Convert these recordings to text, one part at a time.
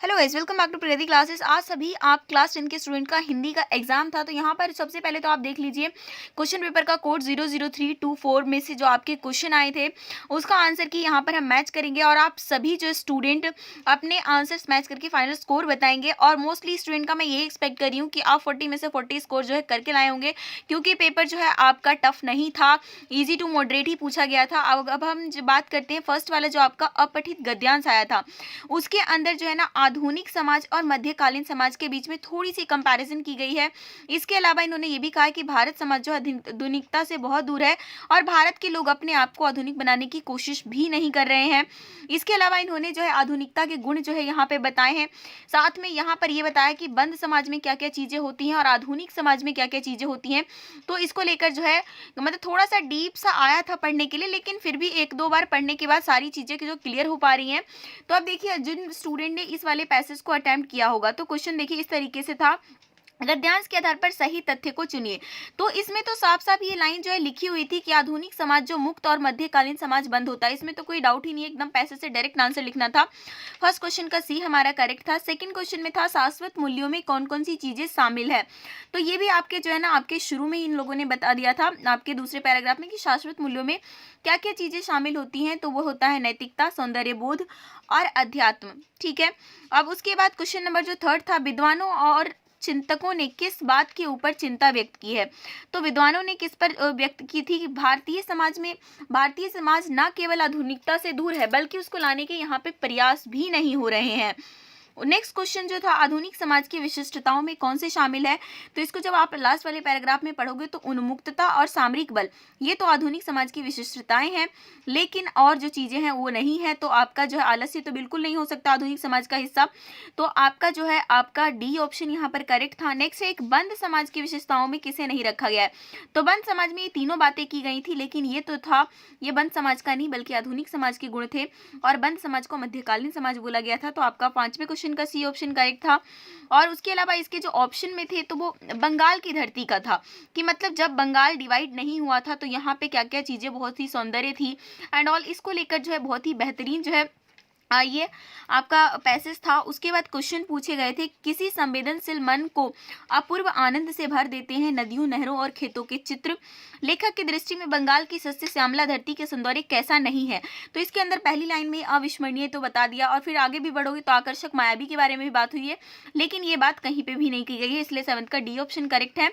Hello guys, welcome back to Pragati classes. आज सभी आप क्लास 10 के स्टूडेंट का हिंदी का एग्जाम था। तो यहाँ पर सबसे पहले तो आप देख लीजिए क्वेश्चन पेपर का कोड 00324 में से जो आपके क्वेश्चन आए थे उसका आंसर की यहाँ पर हम मैच करेंगे और आप सभी जो स्टूडेंट अपने आंसर्स मैच करके फाइनल स्कोर बताएंगे। और मोस्टली स्टूडेंट का मैं ये एक्सपेक्ट कर रही हूँ कि आप 40 में से 40 स्कोर जो है करके लाए होंगे, क्योंकि पेपर जो है आपका टफ नहीं था, ईजी टू मॉडरेट ही पूछा गया था। अब हम बात करते हैं फर्स्ट वाला जो आपका अपठित गद्यांश आया था, उसके अंदर जो है ना आधुनिक समाज और मध्यकालीन समाज के बीच में थोड़ी सी कंपैरिजन की गई है। इसके अलावा इन्होंने ये भी कहा कि भारत समाज जो आधुनिकता से बहुत दूर है और भारत के लोग अपने आप को आधुनिक बनाने की कोशिश भी नहीं कर रहे हैं। इसके अलावा इन्होंने जो है आधुनिकता के गुण जो है यहाँ पे बताए हैं। साथ में यहाँ पर ये बताया कि बंद समाज में क्या क्या चीजें होती हैं और आधुनिक समाज में क्या क्या चीजें होती हैं। तो इसको लेकर जो है मतलब थोड़ा सा डीप सा आया था पढ़ने के लिए, लेकिन फिर भी एक दो बार पढ़ने के बाद सारी चीजें जो क्लियर हो पा रही हैं। तो अब देखिए जिन स्टूडेंट ने इस वाले पैसेज को अटेम्प्ट किया होगा तो क्वेश्चन देखिए इस तरीके से था, गद्यांश के आधार पर सही तथ्य को चुनिए। तो इसमें तो साफ साफ ये लाइन जो है लिखी हुई थी कि आधुनिक समाज जो मुक्त और मध्यकालीन समाज बंद होता है। इसमें तो कोई डाउट ही नहीं है, एकदम पैसे से डायरेक्ट आंसर लिखना था। फर्स्ट क्वेश्चन का सी हमारा करेक्ट था। सेकंड क्वेश्चन में था शाश्वत मूल्यों में कौन कौन सी चीजें शामिल है। तो ये भी आपके जो है ना आपके शुरू में इन लोगों ने बता दिया था आपके दूसरे पैराग्राफ में कि शाश्वत मूल्यों में क्या क्या चीजें शामिल होती हैं। तो वो होता है नैतिकता, सौंदर्य बोध और अध्यात्म। ठीक है, अब उसके बाद क्वेश्चन नंबर जो थर्ड था, विद्वानों और चिंतकों ने किस बात के ऊपर चिंता व्यक्त की है। तो विद्वानों ने किस पर व्यक्त की थी कि भारतीय समाज न केवल आधुनिकता से दूर है बल्कि उसको लाने के यहाँ पे प्रयास भी नहीं हो रहे हैं। नेक्स्ट क्वेश्चन जो था, आधुनिक समाज की विशिष्टताओं में कौन से शामिल है। तो इसको जब आप लास्ट वाले पैराग्राफ में पढ़ोगे तो उन्मुक्तता और सामरिक बल ये तो आधुनिक समाज की विशिष्टताएं हैं, लेकिन और जो चीजें हैं वो नहीं है। तो आपका जो है आलस्य तो बिल्कुल नहीं हो सकता आधुनिक समाज का हिस्सा। तो आपका जो है आपका डी ऑप्शन यहाँ पर करेक्ट था। नेक्स्ट है, एक बंद समाज की विशेषताओं में किसे नहीं रखा गया है। तो बंद समाज में ये तीनों बातें की गई थी, लेकिन ये तो था ये बंद समाज का नहीं बल्कि आधुनिक समाज के गुण थे और बंद समाज को मध्यकालीन समाज बोला गया था। तो आपका पांचवें क्वेश्चन का सी ऑप्शन करेक्ट था। और उसके अलावा इसके जो ऑप्शन में थे तो वो बंगाल की धरती का था कि मतलब जब बंगाल डिवाइड नहीं हुआ था तो यहाँ पे क्या क्या चीजें बहुत ही सौंदर्य थी एंड ऑल। इसको लेकर जो है बहुत ही बेहतरीन जो है ये आपका पैसेज था। उसके बाद क्वेश्चन पूछे गए थे, किसी संवेदनशील मन को अपूर्व आनंद से भर देते हैं नदियों, नहरों और खेतों के चित्र। लेखक की दृष्टि में बंगाल की सस्ती श्यामला धरती के सौंदर्य कैसा नहीं है। तो इसके अंदर पहली लाइन में अविस्मरणीय तो बता दिया और फिर आगे भी बढ़ोगे तो आकर्षक मायावी के बारे में भी बात हुई है, लेकिन ये बात कहीं पे भी नहीं की गई है, इसलिए 7th का डी ऑप्शन करेक्ट है।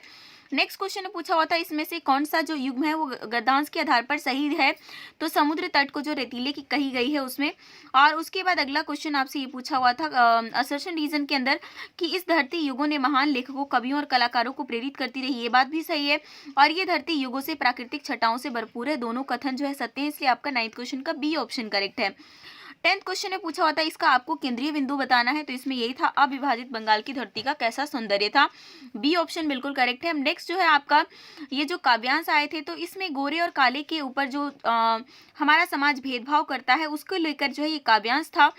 नेक्स्ट क्वेश्चन में पूछा हुआ था, इसमें से कौन सा जो युग्म है वो गद्यांश के आधार पर सही है। तो समुद्र तट को जो रेतीले की कही गई है उसमें। और उसके बाद अगला क्वेश्चन आपसे ये पूछा हुआ था असर्शन रीजन के अंदर कि इस धरती युगों ने महान लेखकों, कवियों और कलाकारों को प्रेरित करती रही। ये बात भी सही है और ये धरती युगों से प्राकृतिक छटाओं से भरपूर है। दोनों कथन जो है सत्य है, इसलिए आपका 9th क्वेश्चन का बी ऑप्शन करेक्ट है। 10th क्वेश्चन में पूछा हुआ था इसका आपको केंद्रीय बिंदु बताना है। तो इसमें यही था, अविभाजित बंगाल की धरती का कैसा सौंदर्य था। बी ऑप्शन बिल्कुल करेक्ट है। नेक्स्ट जो है आपका ये जो काव्यांश आए थे तो इसमें गोरे और काले के ऊपर जो हमारा समाज भेदभाव करता है उसको लेकर जो है ये काव्यांश था।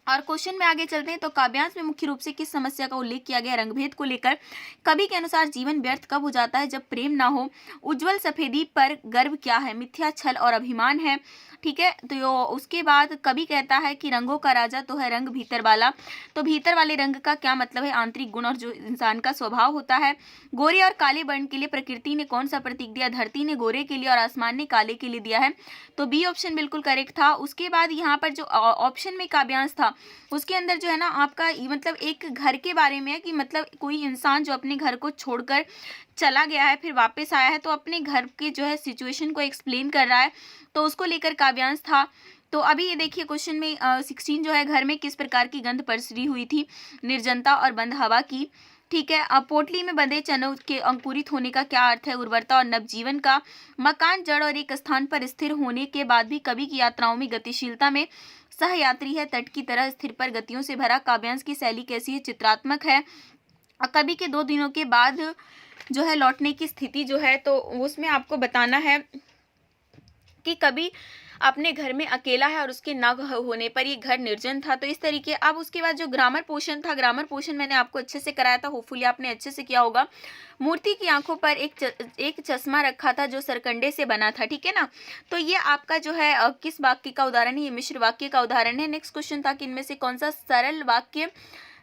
और क्वेश्चन में आगे चलते हैं तो काव्यांश में मुख्य रूप से किस समस्या का उल्लेख किया गया, रंगभेद को लेकर। कवि के अनुसार जीवन व्यर्थ कब हो जाता है, जब प्रेम ना हो। उज्जवल सफेदी पर गर्व क्या है, मिथ्या, छल और अभिमान है। ठीक है, तो उसके बाद कवि कहता है कि रंगों का राजा तो है रंग भीतर वाला। तो भीतर वाले रंग का क्या मतलब है, आंतरिक गुण और जो इंसान का स्वभाव होता है। गोरे और काले वर्ण के लिए प्रकृति ने कौन सा प्रतीक दिया, धरती ने गोरे के लिए और आसमान ने काले के लिए दिया है। तो बी ऑप्शन बिल्कुल करेक्ट था। उसके बाद यहाँ पर जो ऑप्शन में काव्यांश था उसके अंदर जो है ना आपका मतलब एक घर के बारे में है कि मतलब कोई इंसान जो अपने घर को छोड़कर चला गया है फिर वापस आया है तो अपने घर के जो है सिचुएशन को एक्सप्लेन कर रहा है, तो उसको लेकर काव्यांश था। तो अभी ये देखिए क्वेश्चन में 16 जो है, घर में किस प्रकार की गंध पसरी हुई थी, निर्जनता और बंद हवा की। ठीक है, अब पोटली में बंधे चनों के अंकुरित होने का क्या अर्थ है, उर्वरता और नवजीवन का। मकान जड़ और एक स्थान पर स्थिर होने के बाद भी कवि की यात्राओं में गतिशीलता में सहयात्री है, तट की तरह स्थिर पर गतियों से भरा। काव्यांश की शैली कैसी है, चित्रात्मक है। कवि के 2 दिनों के बाद जो है लौटने की स्थिति जो है तो उसमें आपको बताना है कि कवि अपने घर में अकेला है और उसके ना होने पर ये घर निर्जन था। तो इस तरीके अब उसके बाद जो ग्रामर पोर्शन था, ग्रामर पोर्शन मैंने आपको अच्छे से कराया था, होपफुली आपने अच्छे से किया होगा। मूर्ति की आंखों पर एक चश्मा रखा था जो सरकंडे से बना था, ठीक है ना। तो ये आपका जो है किस वाक्य का उदाहरण है, ये मिश्र वाक्य का उदाहरण है। नेक्स्ट क्वेश्चन था कि इनमें से कौन सा सरल वाक्य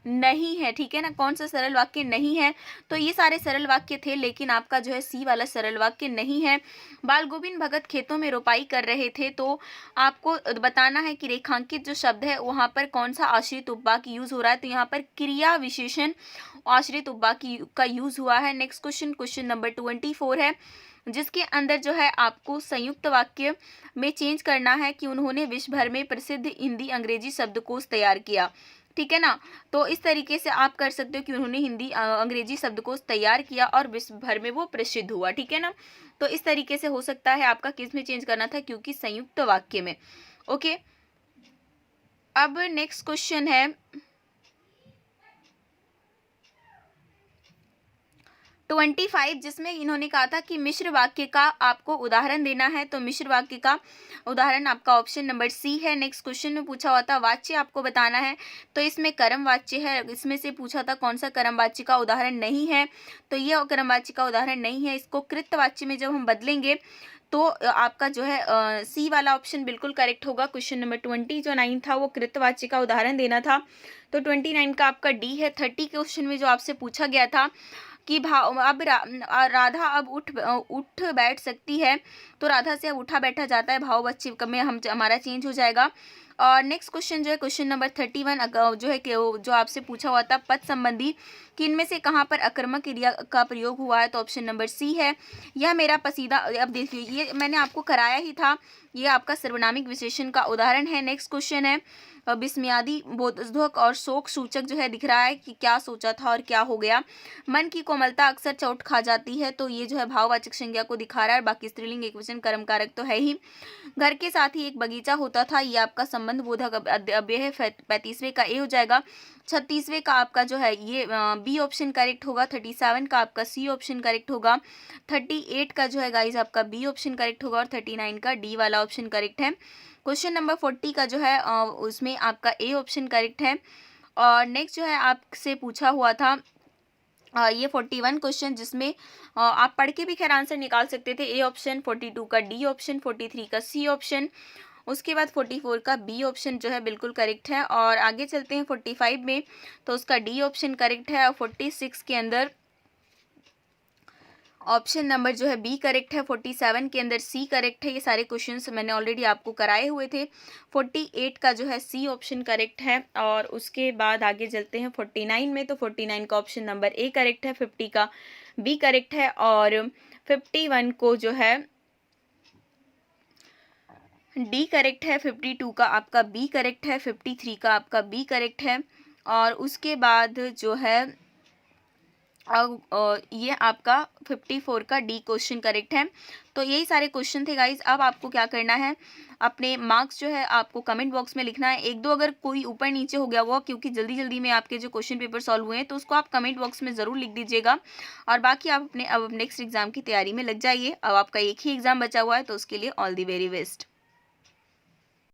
नहीं है, ठीक है ना, कौन सा सरल वाक्य नहीं है। तो ये सारे सरल वाक्य थे, लेकिन आपका जो है सी वाला सरल वाक्य नहीं है। बाल गोविंद भगत खेतों में रोपाई कर रहे थे, तो आपको बताना है कि रेखांकित जो शब्द है वहां पर कौन सा आश्रित उपवाक्य यूज हो रहा है। तो यहाँ पर क्रिया विशेषण आश्रित उपवाक्य का यूज हुआ है। नेक्स्ट क्वेश्चन, क्वेश्चन नंबर 24 है, जिसके अंदर जो है आपको संयुक्त वाक्य में चेंज करना है कि उन्होंने विश्व भर में प्रसिद्ध हिंदी अंग्रेजी शब्दकोश तैयार किया, ठीक है ना। तो इस तरीके से आप कर सकते हो कि उन्होंने हिंदी अंग्रेजी शब्दकोश तैयार किया और विश्व भर में वो प्रसिद्ध हुआ, ठीक है ना। तो इस तरीके से हो सकता है आपका किस में चेंज करना था, क्योंकि संयुक्त वाक्य में। ओके, अब नेक्स्ट क्वेश्चन है 25, जिसमें इन्होंने कहा था कि मिश्र वाक्य का आपको उदाहरण देना है। तो मिश्र वाक्य का उदाहरण आपका ऑप्शन नंबर सी है। नेक्स्ट क्वेश्चन में पूछा हुआ था वाच्य आपको बताना है, तो इसमें कर्म वाच्य है, इसमें से पूछा था कौन सा कर्म वाच्य का उदाहरण नहीं है। तो ये कर्म वाच्य का उदाहरण नहीं है। इसको कृत वाच्य में जब हम बदलेंगे तो आपका जो है सी वाला ऑप्शन बिल्कुल करेक्ट होगा। क्वेश्चन नंबर 20 जो 9 था वो कृतवाच्य का उदाहरण देना था, तो 29 का आपका डी है। 30 क्वेश्चन में जो आपसे पूछा गया था कि भाव अब राधा अब उठ बैठ सकती है, तो राधा से अब उठा बैठा जाता है, भाव बच्चे में हम हमारा चेंज हो जाएगा। और नेक्स्ट क्वेश्चन जो है क्वेश्चन नंबर 31 जो है कि जो आपसे पूछा हुआ था पद संबंधी कि इनमें से कहाँ पर अकर्मक क्रिया का प्रयोग हुआ है। तो ऑप्शन नंबर सी है, यह मेरा पसीदा। अब देखिए ये मैंने आपको कराया ही था, ये आपका सर्वनामिक विशेषण का उदाहरण है। नेक्स्ट क्वेश्चन है विस्मयादि बोधक और शोक सूचक जो है दिख रहा है कि क्या सोचा था और क्या हो गया। मन की कोमलता अक्सर चोट खा जाती है, तो ये जो है भाववाचक संज्ञा को दिखा रहा है। बाकी स्त्रीलिंग एकवचन कर्म कारक तो है ही। घर के साथ ही एक बगीचा होता था, ये आपका संबंध बोधक अव्यय है। 35वें का ए हो जाएगा। 36वें का आपका जो है ये बी ऑप्शन करेक्ट होगा। 37 का आपका सी ऑप्शन करेक्ट होगा। 38 का जो है गाइज आपका बी ऑप्शन करेक्ट होगा और 39 का डी वाला ऑप्शन करेक्ट है। क्वेश्चन नंबर 40 का जो है उसमें आपका ए ऑप्शन करेक्ट है। और नेक्स्ट जो है आपसे पूछा हुआ था ये 41 क्वेश्चन, जिसमें आप पढ़ के भी खैर आंसर निकाल सकते थे। ए ऑप्शन, 42 का डी ऑप्शन, 43 का सी ऑप्शन, उसके बाद 44 का बी ऑप्शन जो है बिल्कुल करेक्ट है। और आगे चलते हैं 45 में, तो उसका डी ऑप्शन करेक्ट है। और 46 के अंदर ऑप्शन नंबर जो है बी करेक्ट है। 47 के अंदर सी करेक्ट है। ये सारे क्वेश्चंस मैंने ऑलरेडी आपको कराए हुए थे। 48 का जो है सी ऑप्शन करेक्ट है। और उसके बाद आगे चलते हैं 49 में, तो 49 का ऑप्शन नंबर ए करेक्ट है। 50 का बी करेक्ट है। और 51 को जो है डी करेक्ट है। 52 का आपका बी करेक्ट है। 53 का आपका बी करेक्ट है। और उसके बाद जो है अब ये आपका 54 का डी क्वेश्चन करेक्ट है। तो यही सारे क्वेश्चन थे गाइज। अब आपको क्या करना है, अपने मार्क्स जो है आपको कमेंट बॉक्स में लिखना है। एक दो अगर कोई ऊपर नीचे हो गया हुआ, क्योंकि जल्दी जल्दी में आपके जो क्वेश्चन पेपर सॉल्व हुए हैं, तो उसको आप कमेंट बॉक्स में ज़रूर लिख दीजिएगा। और बाकी आप अपने अब नेक्स्ट एग्जाम की तैयारी में लग जाइए। अब आपका एक ही एग्जाम बचा हुआ है, तो उसके लिए ऑल दी वेरी बेस्ट।